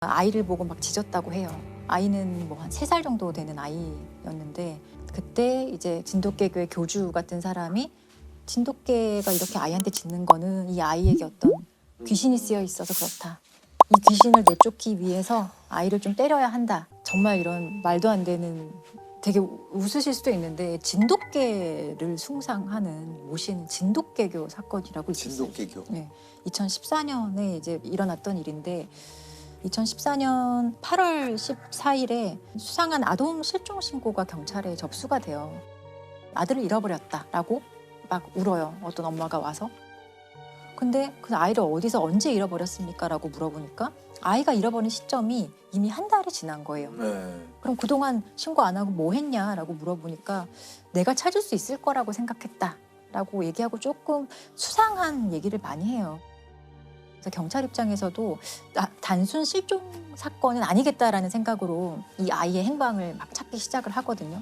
아이를 보고 막 짖었다고 해요. 아이는 뭐 한 3살 정도 되는 아이였는데 그때 이제 진돗개교의 교주 같은 사람이 진돗개가 이렇게 아이한테 짖는 거는 이 아이에게 어떤 귀신이 쓰여 있어서 그렇다. 이 귀신을 내쫓기 위해서 아이를 좀 때려야 한다. 정말 이런 말도 안 되는 되게 웃으실 수도 있는데 진돗개를 숭상하는 모시는 진돗개교 사건이라고 있었어요. 진돗개교. 네, 2014년에 이제 일어났던 일인데 2014년 8월 14일에 수상한 아동 실종 신고가 경찰에 접수가 돼요. 아들을 잃어버렸다라고 막 울어요. 어떤 엄마가 와서. 근데 그 아이를 어디서 언제 잃어버렸습니까? 라고 물어보니까 아이가 잃어버린 시점이 이미 한 달이 지난 거예요. 네. 그럼 그동안 신고 안 하고 뭐 했냐라고 물어보니까 내가 찾을 수 있을 거라고 생각했다라고 얘기하고 조금 수상한 얘기를 많이 해요. 그래서 경찰 입장에서도 단순 실종 사건은 아니겠다라는 생각으로 이 아이의 행방을 막 찾기 시작을 하거든요.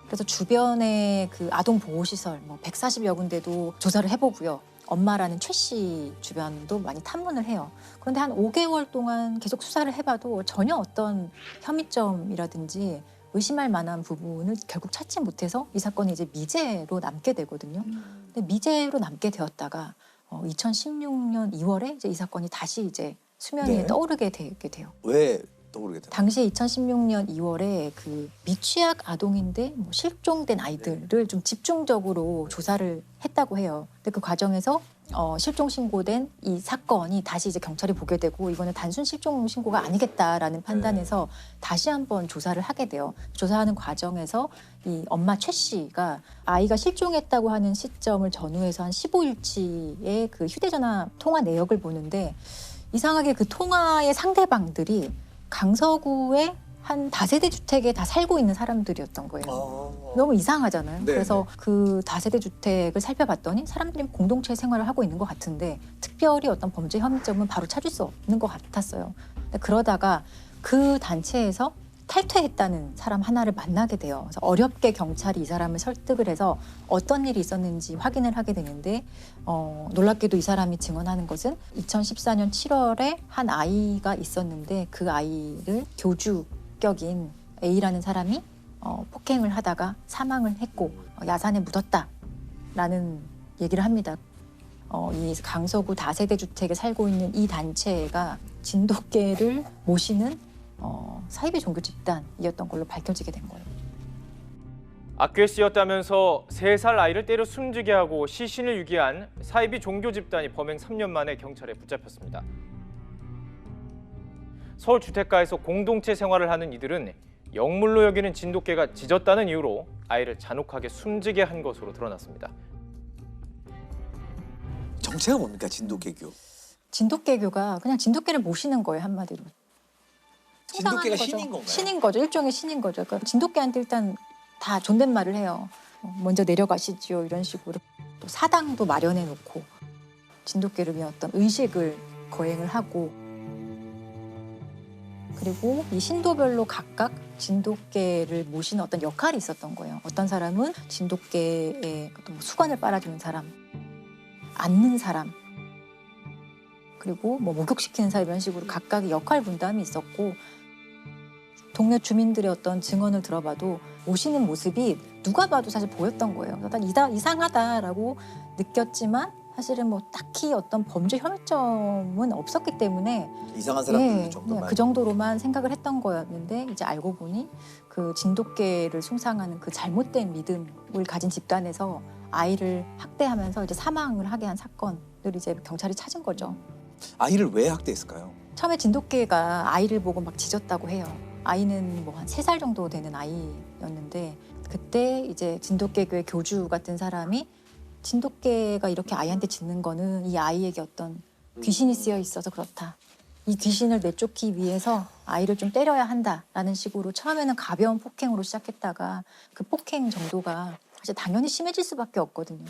그래서 주변의 그 아동보호시설 뭐 140여 군데도 조사를 해보고요. 엄마라는 최 씨 주변도 많이 탐문을 해요. 그런데 한 5개월 동안 계속 수사를 해봐도 전혀 어떤 혐의점이라든지 의심할 만한 부분을 결국 찾지 못해서 이 사건이 이제 미제로 남게 되거든요. 근데 미제로 남게 되었다가 2016년 2월에 이제 이 사건이 다시 이제 수면 위에 네. 떠오르게 되게 돼요. 왜 떠오르게 됐나요? 당시에 2016년 2월에 그 미취학 아동인데 뭐 실종된 아이들을 좀 집중적으로 조사를 했다고 해요. 근데 그 과정에서 실종 신고된 이 사건이 다시 이제 경찰이 보게 되고 이거는 단순 실종 신고가 아니겠다라는 판단에서 다시 한번 조사를 하게 돼요. 조사하는 과정에서 이 엄마 최 씨가 아이가 실종했다고 하는 시점을 전후해서 한 15일치의 그 휴대전화 통화 내역을 보는데 이상하게 그 통화의 상대방들이 강서구의 한 다세대 주택에 다 살고 있는 사람들이었던 거예요. 너무 이상하잖아요. 네, 그래서 그 다세대 주택을 살펴봤더니 사람들이 공동체 생활을 하고 있는 것 같은데 특별히 어떤 범죄 혐의점은 바로 찾을 수 없는 것 같았어요. 근데 그러다가 그 단체에서 탈퇴했다는 사람 하나를 만나게 돼요. 그래서 어렵게 경찰이 이 사람을 설득을 해서 어떤 일이 있었는지 확인을 하게 되는데 놀랍게도 이 사람이 증언하는 것은 2014년 7월에 한 아이가 있었는데 그 아이를 교주격인 A라는 사람이 폭행을 하다가 사망을 했고 야산에 묻었다라는 얘기를 합니다. 이 강서구 다세대 주택에 살고 있는 이 단체가 진돗개를 모시는 사이비 종교 집단이었던 걸로 밝혀지게 된 거예요. 악귀에 쓰였다면서 3살 아이를 때려 숨지게 하고 시신을 유기한 사이비 종교 집단이 범행 3년 만에 경찰에 붙잡혔습니다. 서울 주택가에서 공동체 생활을 하는 이들은 영물로 여기는 진돗개가 짖었다는 이유로 아이를 잔혹하게 숨지게 한 것으로 드러났습니다. 정체가 뭡니까 진돗개교? 진돗개교가 그냥 진돗개를 모시는 거예요, 한마디로. 진돗개가 거죠. 신인 건가요? 신인 거죠. 일종의 신인 거죠. 그러니까 진돗개한테 일단 다 존댓말을 해요. 먼저 내려가시지요 이런 식으로. 또 사당도 마련해 놓고 진돗개를 위한 어떤 의식을 거행을 하고 그리고 이 신도별로 각각 진돗개를 모시는 어떤 역할이 있었던 거예요. 어떤 사람은 진돗개의 어떤 수건을 빨아주는 사람, 앉는 사람, 그리고 뭐 목욕시키는 사람 이런 식으로 각각의 역할 분담이 있었고 동네 주민들의 어떤 증언을 들어봐도 모시는 모습이 누가 봐도 사실 보였던 거예요. 일단 이상하다라고 느꼈지만 사실은 뭐 딱히 어떤 범죄 혐의점은 없었기 때문에 이상한 사람들 예, 정도만. 그 정도로만 생각을 했던 거였는데 이제 알고 보니 그 진돗개를 숭상하는 그 잘못된 믿음을 가진 집단에서 아이를 학대하면서 이제 사망을 하게 한 사건을 이제 경찰이 찾은 거죠. 아이를 왜 학대했을까요? 처음에 진돗개가 아이를 보고 막 짖었다고 해요. 아이는 뭐 한 3살 정도 되는 아이였는데 그때 이제 진돗개교의 교주 같은 사람이 진돗개가 이렇게 아이한테 짖는 거는 이 아이에게 어떤 귀신이 쓰여 있어서 그렇다. 이 귀신을 내쫓기 위해서 아이를 좀 때려야 한다라는 식으로 처음에는 가벼운 폭행으로 시작했다가 그 폭행 정도가 사실 당연히 심해질 수밖에 없거든요.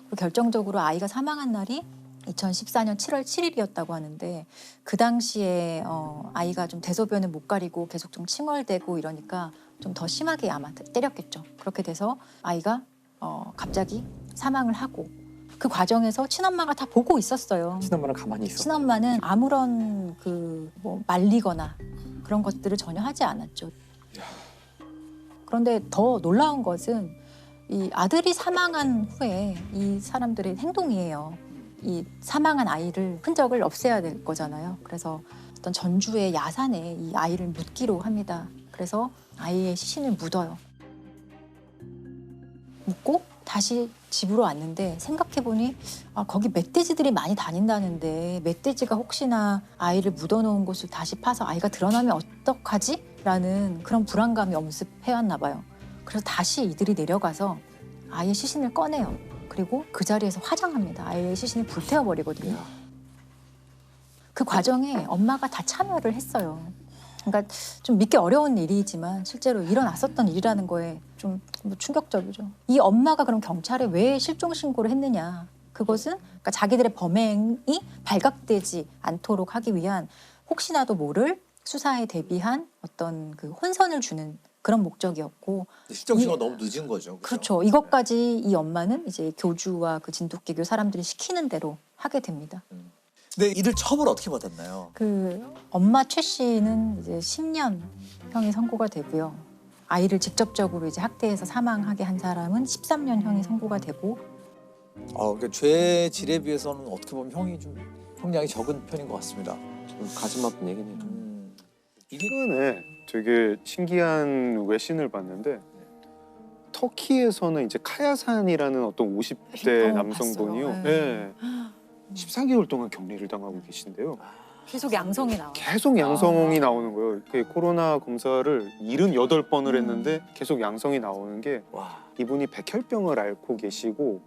그리고 결정적으로 아이가 사망한 날이 2014년 7월 7일이었다고 하는데 그 당시에 아이가 좀 대소변을 못 가리고 계속 좀 칭얼대고 이러니까 좀 더 심하게 아마 때렸겠죠. 그렇게 돼서 아이가 갑자기 사망을 하고 그 과정에서 친엄마가 다 보고 있었어요. 친엄마랑 가만히 있어. 친엄마는 아무런 뭐 말리거나 그런 것들을 전혀 하지 않았죠. 그런데 더 놀라운 것은 이 아들이 사망한 후에 이 사람들의 행동이에요. 이 사망한 아이를 흔적을 없애야 될 거잖아요. 그래서 어떤 전주의 야산에 이 아이를 묻기로 합니다. 그래서 아이의 시신을 묻어요. 묻고 다시 집으로 왔는데 생각해보니 거기 멧돼지들이 많이 다닌다는데 멧돼지가 혹시나 아이를 묻어놓은 곳을 다시 파서 아이가 드러나면 어떡하지? 라는 그런 불안감이 엄습해왔나 봐요. 그래서 다시 이들이 내려가서 아이의 시신을 꺼내요. 그리고 그 자리에서 화장합니다. 아이의 시신을 불태워버리거든요. 그 과정에 엄마가 다 참여를 했어요. 그러니까 좀 믿기 어려운 일이지만 실제로 일어났었던 일이라는 거에 좀 충격적이죠. 이 엄마가 그럼 경찰에 왜 실종 신고를 했느냐? 그것은 그러니까 자기들의 범행이 발각되지 않도록 하기 위한 혹시나도 모를 수사에 대비한 어떤 그 혼선을 주는 그런 목적이었고. 실종 신고가 너무 늦은 거죠. 그렇죠. 이것까지 이 엄마는 이제 교주와 그 진돗개교 사람들이 시키는 대로 하게 됩니다. 근데 이들 처벌 어떻게 받았나요? 그 엄마 최 씨는 이제 10년 형이 선고가 되고요. 아이를 직접적으로 이제 학대해서 사망하게 한 사람은 13년 형이 선고가 되고. 그러니까 죄 질에 비해서는 어떻게 보면 형량이 적은 편인 것 같습니다. 좀 가슴 아픈 얘기네요. 이게 최근에 되게 신기한 외신을 봤는데 터키에서는 이제 카야산이라는 어떤 50대 남성분이요. 봤어요. 네. 14개월 동안 격리를 당하고 계신데요. 계속 양성이 나와요. 계속 양성이 나오는 거예요. 그 코로나 검사를 78번을 했는데 계속 양성이 나오는 게 와. 이분이 백혈병을 앓고 계시고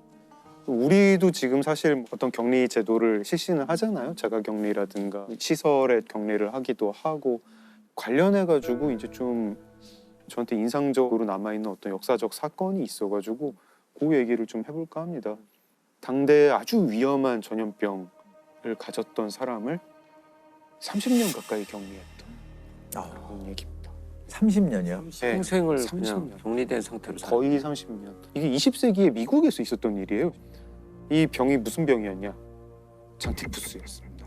우리도 지금 사실 어떤 격리 제도를 실시는 하잖아요. 자가격리라든가 시설에 격리를 하기도 하고 관련해가지고 이제 좀 저한테 인상적으로 남아있는 어떤 역사적 사건이 있어가지고 그 얘기를 좀 해볼까 합니다. 당대에 아주 위험한 전염병을 가졌던 사람을 30년 가까이 격리했던 그런 얘기입니다. 30년이요? 네, 평생을 30년. 그냥 격리된 상태로 살. 거의 30년. 이게 20세기에 미국에서 있었던 일이에요. 이 병이 무슨 병이었냐? 장티푸스였습니다.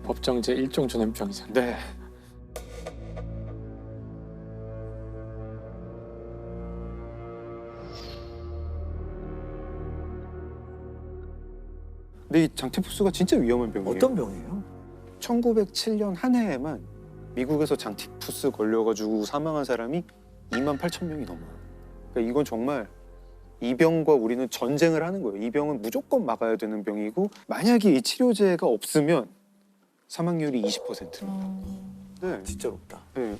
법정제 일종 전염병이잖아요. 네. 근데 이 장티푸스가 진짜 위험한 병이에요. 어떤 병이에요? 1907년 한 해에만 미국에서 장티푸스 걸려가지고 사망한 사람이 28,000명이 넘어요. 그러니까 이건 정말 이 병과 우리는 전쟁을 하는 거예요. 이 병은 무조건 막아야 되는 병이고 만약에 이 치료제가 없으면 사망률이 20%입니다. 네. 진짜 없다. 네.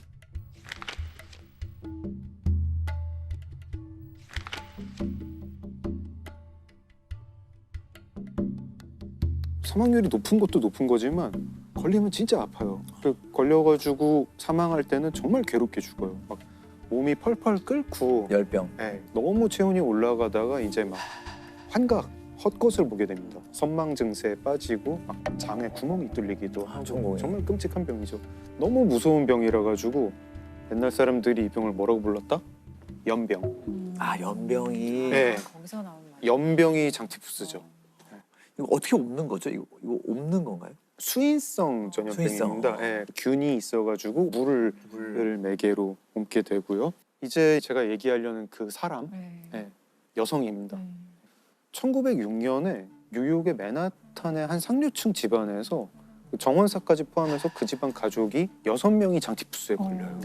사망률이 높은 것도 높은 거지만 걸리면 진짜 아파요. 걸려가지고 사망할 때는 정말 괴롭게 죽어요. 막 몸이 펄펄 끓고 열병. 너무 체온이 올라가다가 이제 막 환각, 헛것을 보게 됩니다. 선망 증세에 빠지고 막 장에 구멍이 뚫리기도 하고 정말 끔찍한 병이죠. 너무 무서운 병이라 가지고 옛날 사람들이 이 병을 뭐라고 불렀다? 연병. 연병이. 네. 거기서 나온 말. 연병이 장티푸스죠. 이거 어떻게 옮는 거죠? 이거 옮는 건가요? 수인성 전염병입니다. 예, 균이 있어가지고 물을 매개로 옮게 되고요. 이제 제가 얘기하려는 그 사람, 여성입니다. 1906년에 뉴욕의 맨하탄의 한 상류층 집안에서 정원사까지 포함해서 그 집안 가족이 6명이 장티푸스에 걸려요.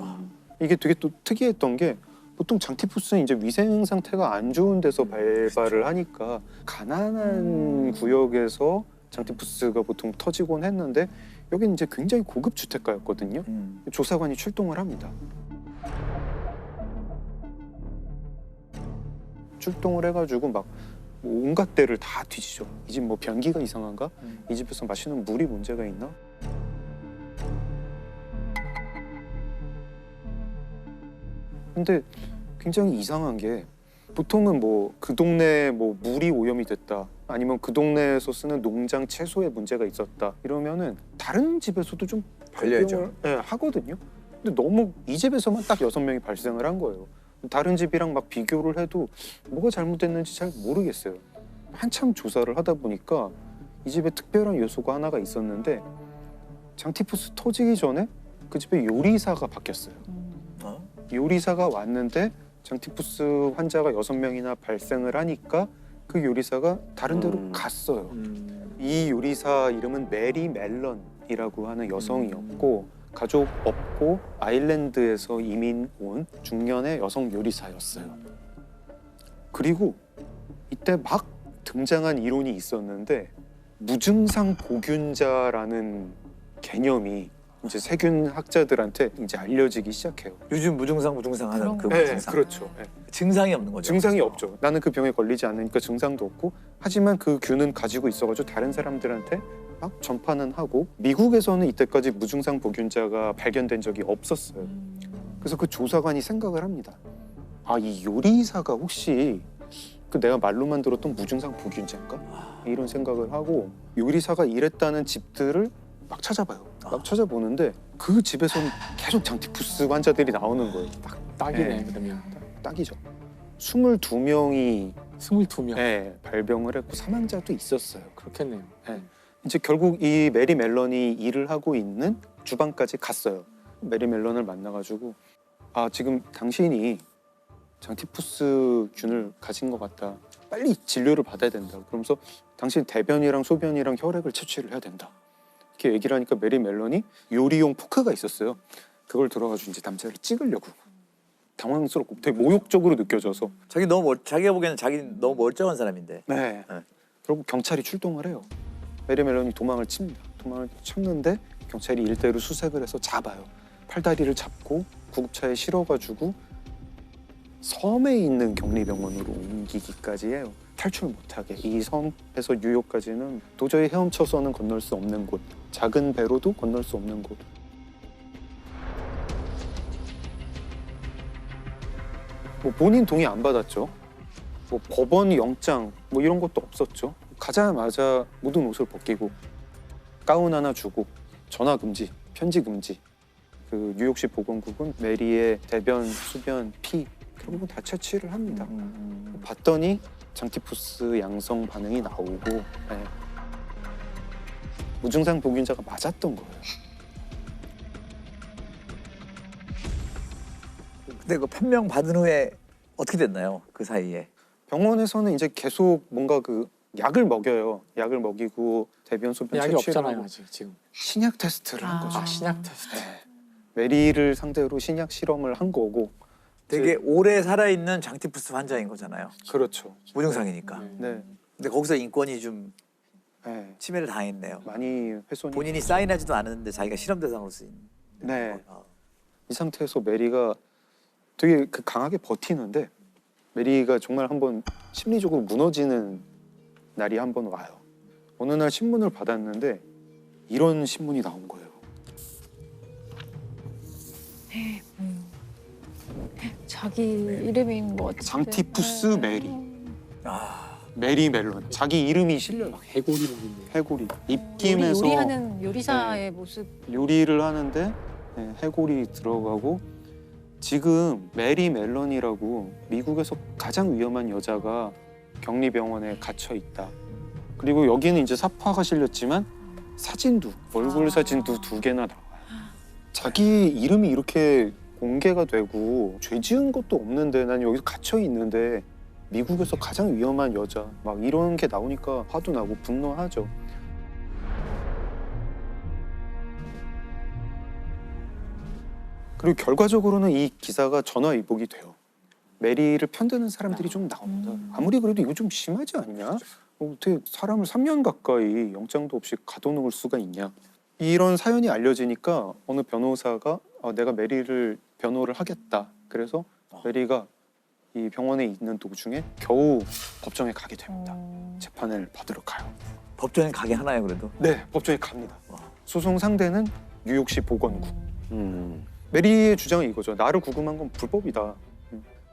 이게 되게 또 특이했던 게 보통 장티푸스는 이제 위생 상태가 안 좋은 데서 발발을 하니까 가난한 구역에서 장티푸스가 보통 터지곤 했는데 여기는 이제 굉장히 고급 주택가였거든요. 조사관이 출동을 합니다. 출동을 해가지고 막 온갖 데를 다 뒤지죠. 이 집 뭐 변기가 이상한가? 이 집에서 마시는 물이 문제가 있나? 근데 굉장히 이상한 게 보통은 뭐 그 동네에 뭐 물이 오염이 됐다 아니면 그 동네에서 쓰는 농장 채소에 문제가 있었다 이러면은 다른 집에서도 좀 걸려야죠. 하거든요. 근데 너무 이 집에서만 딱 6명이 발생을 한 거예요. 다른 집이랑 막 비교를 해도 뭐가 잘못됐는지 잘 모르겠어요. 한참 조사를 하다 보니까 이 집에 특별한 요소가 하나가 있었는데 장티푸스 터지기 전에 그 집에 요리사가 바뀌었어요. 어? 요리사가 왔는데 장티푸스 환자가 6명이나 발생을 하니까 그 요리사가 다른 데로 갔어요. 이 요리사 이름은 메리 멜런이라고 하는 여성이었고 가족 없고 아일랜드에서 이민 온 중년의 여성 요리사였어요. 그리고 이때 막 등장한 이론이 있었는데 무증상 보균자라는 개념이 이제 세균 학자들한테 이제 알려지기 시작해요. 요즘 무증상 하는 그 그런 무증상. 그렇죠. 네. 증상이 없는 거죠. 증상이 없죠. 나는 그 병에 걸리지 않으니까 증상도 없고 하지만 그 균은 가지고 있어가지고 다른 사람들한테 막 전파는 하고 미국에서는 이때까지 무증상 보균자가 발견된 적이 없었어요. 그래서 그 조사관이 생각을 합니다. 아, 이 요리사가 혹시 그 내가 말로만 들었던 무증상 보균자인가? 이런 생각을 하고 요리사가 일했다는 집들을 막 찾아봐요. 막 찾아보는데 그 집에서는 계속 장티푸스 환자들이 나오는 거예요. 딱이네. 네. 그러면 딱이죠. 22명이 22명. 네, 발병을 했고 사망자도 있었어요. 그렇겠네요. 이제 결국 이 메리 멜런이 일을 하고 있는 주방까지 갔어요. 메리 멜런을 만나가지고 아, 지금 당신이 장티푸스 균을 가진 것 같다. 빨리 진료를 받아야 된다. 그러면서 당신 대변이랑 소변이랑 혈액을 채취를 해야 된다. 이렇게 얘기를 하니까 메리 멜런이 요리용 포크가 있었어요. 그걸 들어가지고 이제 남자를 찍으려고 당황스럽고 되게 모욕적으로 느껴져서 자기가 보기에는 자기는 너무 멀쩡한 사람인데. 네. 네. 그리고 경찰이 출동을 해요. 메리 멜런이 도망을 칩니다. 도망을 쳤는데 경찰이 일대로 수색을 해서 잡아요. 팔다리를 잡고 구급차에 실어가지고 섬에 있는 격리병원으로 옮기기까지 해요. 탈출 못하게. 이 섬에서 뉴욕까지는 도저히 헤엄쳐서는 건널 수 없는 곳. 작은 배로도 건널 수 없는 곳. 뭐 본인 동의 안 받았죠. 뭐 법원 영장 뭐 이런 것도 없었죠. 가자마자 묻은 옷을 벗기고 가운 하나 주고 전화 금지, 편지 금지. 그 뉴욕시 보건국은 메리의 대변, 수변, 피 그런 거 다 채취를 합니다. 봤더니 장티푸스 양성 반응이 나오고 네. 무증상 보균자가 맞았던 거예요. 근데 그 판명 받은 후에 어떻게 됐나요? 그 사이에. 병원에서는 이제 계속 뭔가 그 약을 먹여요. 약을 먹이고 대변, 소변 약이 채취를 없잖아요 하고 아직 지금. 신약 테스트를 한 거죠. 신약 테스트. 네. 메리를 상대로 신약 실험을 한 거고 되게 오래 살아있는 장티푸스 환자인 거잖아요. 그렇죠. 무증상이니까. 네. 근데 거기서 인권이 좀 네. 침해를 당했네요. 많이 훼손이. 본인이 사인하지도 않았는데 자기가 실험 대상으로 쓰인. 네. 어. 이 상태에서 메리가 되게 그 강하게 버티는데 메리가 정말 한번 심리적으로 무너지는 날이 한번 와요. 어느 날 신문을 받았는데 이런 신문이 나온 거예요. 자기 이름인 것 같은데. 장티푸스 메리. 아, 메리 멜론. 자기 이름이 실려요. 해골이 있네. 해골이. 입김에서 요리하는 요리사의 모습. 요리를 하는데 네, 해골이 들어가고 지금 메리 멜런이라고 미국에서 가장 위험한 여자가 격리병원에 갇혀 있다. 그리고 여기는 이제 사파가 실렸지만 사진도 얼굴 사진도 2개나 나와요. 자기 이름이 이렇게 공개가 되고 죄 지은 것도 없는데 난 여기서 갇혀 있는데 미국에서 가장 위험한 여자 막 이런 게 나오니까 화도 나고 분노하죠. 그리고 결과적으로는 이 기사가 전화위복이 돼요. 메리를 편드는 사람들이 좀 나옵니다. 아무리 그래도 이거 좀 심하지 않냐? 어떻게 사람을 3년 가까이 영장도 없이 가둬놓을 수가 있냐? 이런 사연이 알려지니까 어느 변호사가 내가 메리를 변호를 하겠다. 그래서 메리가 이 병원에 있는 도중에 겨우 법정에 가게 됩니다. 재판을 받으러 가요. 법정에 가게 하나요 그래도? 네, 법정에 갑니다. 소송 상대는 뉴욕시 보건국. 메리의 주장은 이거죠. 나를 구금한 건 불법이다.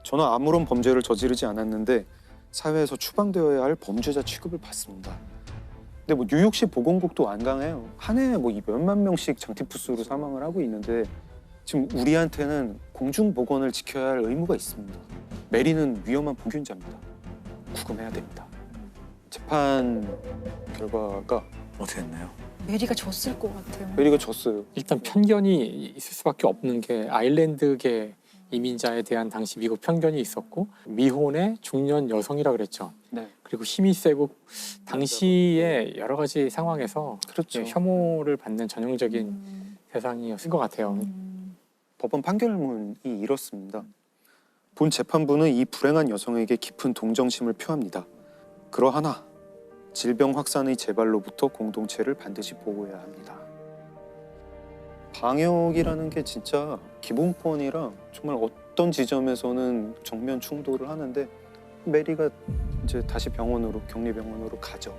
저는 아무런 범죄를 저지르지 않았는데 사회에서 추방되어야 할 범죄자 취급을 받습니다. 근데 뭐 뉴욕시 보건국도 완강해요. 한 해에 뭐 몇만 명씩 장티푸스로 사망을 하고 있는데 지금 우리한테는 공중보건을 지켜야 할 의무가 있습니다. 메리는 위험한 보균자입니다. 구금해야 됩니다. 재판 결과가 어떻게 했나요? 메리가 졌을 것 같아요. 메리가 졌어요. 일단 편견이 있을 수밖에 없는 게 아일랜드계 이민자에 대한 당시 미국 편견이 있었고 미혼의 중년 여성이라 그랬죠. 네. 그리고 힘이 세고 당시의 여러 가지 상황에서 그렇죠. 혐오를 받는 전형적인 대상이었을 것 같아요. 법원 판결문이 이렇습니다. 본 재판부는 이 불행한 여성에게 깊은 동정심을 표합니다. 그러하나 질병 확산의 재발로부터 공동체를 반드시 보호해야 합니다. 방역이라는 게 진짜 기본권이랑 정말 어떤 지점에서는 정면 충돌을 하는데 메리가 이제 다시 병원으로 격리병원으로 가죠.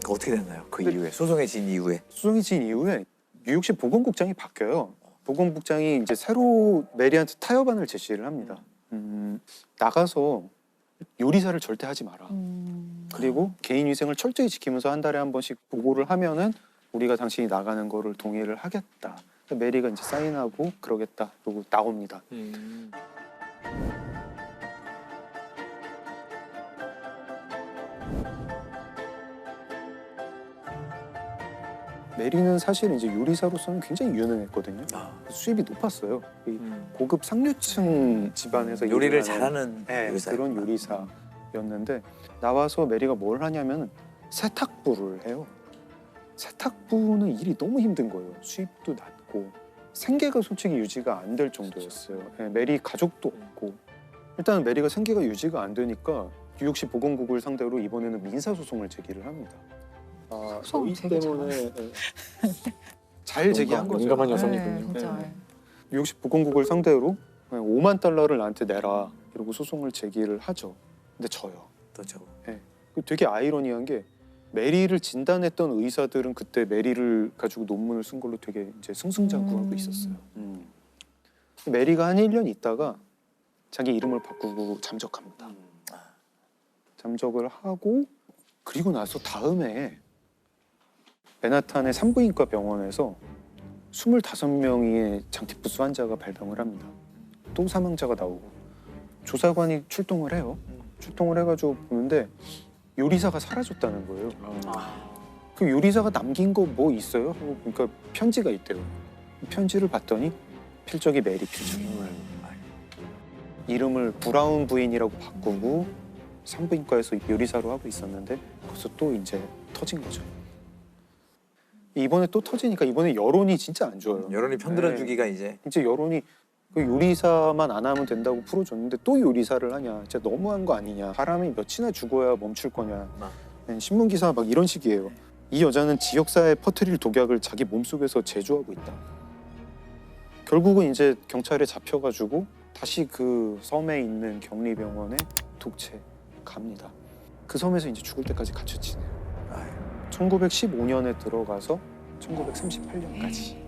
어떻게 됐나요? 그 근데- 이후에 소송에 진 이후에 수정이 진 이후에 뉴욕시 보건국장이 바뀌어요. 보건국장이 이제 새로 메리한테 타협안을 제시를 합니다. 나가서 요리사를 절대 하지 마라. 그리고 개인 위생을 철저히 지키면서 한 달에 한 번씩 보고를 하면은 우리가 당신이 나가는 거를 동의를 하겠다. 메리가 이제 사인하고 그러겠다. 그리고 나옵니다. 메리는 사실 이제 요리사로서는 굉장히 유능했거든요. 수입이 높았어요. 이 고급 상류층 집안에서 요리를 일을 하는, 잘하는 네, 요리사. 그런 요리사였는데 나와서 메리가 뭘 하냐면 세탁부를 해요. 세탁부는 일이 너무 힘든 거예요. 수입도 낮고 생계가 솔직히 유지가 안 될 정도였어요. 네, 메리 가족도 없고 일단 메리가 생계가 유지가 안 되니까 뉴욕시 보건국을 상대로 이번에는 민사소송을 제기를 합니다. 소송 너희 되게 때문에 잘 제기한 거죠. 민감한 네, 여성이군요. 진짜. 네. 뉴욕시 보건국을 상대로 5만 달러를 나한테 내라 이러고 소송을 제기를 하죠. 근데 져요. 또죠. 되게 아이러니한 게 메리를 진단했던 의사들은 그때 메리를 가지고 논문을 쓴 걸로 되게 이제 승승장구하고 있었어요. 메리가 한 1년 있다가 자기 이름을 바꾸고 잠적합니다. 잠적을 하고 그리고 나서 다음에 맨하탄의 산부인과 병원에서 25명의 장티푸스 환자가 발병을 합니다. 또 사망자가 나오고 조사관이 출동을 해요. 출동을 해가지고 보는데 요리사가 사라졌다는 거예요. 그 요리사가 남긴 거 뭐 있어요? 하고 그러니까 편지가 있대요. 편지를 봤더니 필적이 메리 필적이에요. 이름을 브라운 부인이라고 바꾸고 산부인과에서 요리사로 하고 있었는데 거기서 또 이제 터진 거죠. 이번에 또 터지니까 이번에 여론이 진짜 안 좋아요. 여론이 편들어주기가 이제 이제 여론이 그 요리사만 안 하면 된다고 풀어줬는데 또 요리사를 하냐, 진짜 너무한 거 아니냐, 사람이 몇이나 죽어야 멈출 거냐, 신문 기사 막 이런 식이에요. 이 여자는 지역사회에 퍼뜨릴 독약을 자기 몸속에서 제조하고 있다. 결국은 이제 경찰에 잡혀가지고 다시 그 섬에 있는 격리병원에 독채 갑니다. 그 섬에서 이제 죽을 때까지 갇혀 지내요. 1915년에 들어가서 1938년까지.